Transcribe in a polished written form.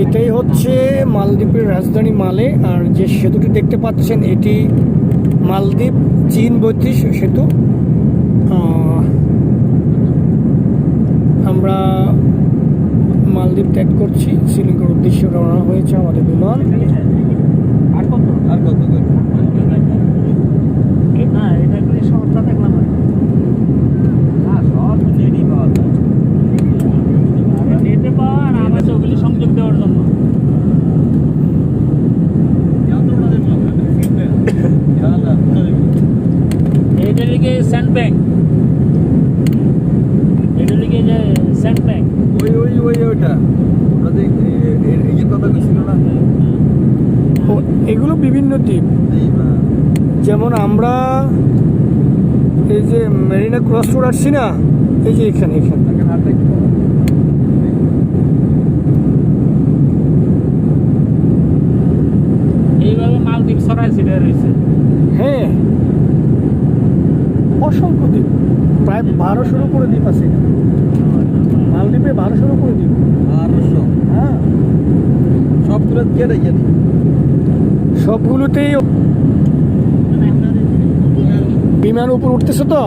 এটাই হচ্ছে মালদ্বীপের রাজধানী মালে। আর যে সেতুটি দেখতে পাচ্ছেন এটি মালদ্বীপ চীন ৩২ সেতু। আমরা মালদ্বীপ ত্যাগ করছি, শ্রীলঙ্কার উদ্দেশ্যে রওনা হয়েছে আমাদের বিমান। আর কত না এটা করে শহরটা দেখলাম না, শহর তো নেটই পাওয়া যায়, নেটে পাওয়া আর আমার ওগুলি সংযোগ দেওয়ার জন্য। এটা লিখে স্যান্ড ব্যাংক, এটা লিখে যে স্যান্ড ব্যাংক, ওইটা এই কথা কইছিল না। এগুলো বিভিন্ন দ্বীপ, যেমন আমরা এই যে মেরিনা ক্রস রোড আসছি না, এই যে এখানে এইভাবে মালদ্বীপ ছড়াই ছিটে রয়েছে। হ্যাঁ, অসংখ্য দ্বীপ, প্রায় 1200-এর উপরে দ্বীপ আছে মালদ্বীপে, 1200-এর উপরে দ্বীপ। হ্যাঁ, সবগুলো সবগুলোতেই বিমান উপর উঠতেছে তো।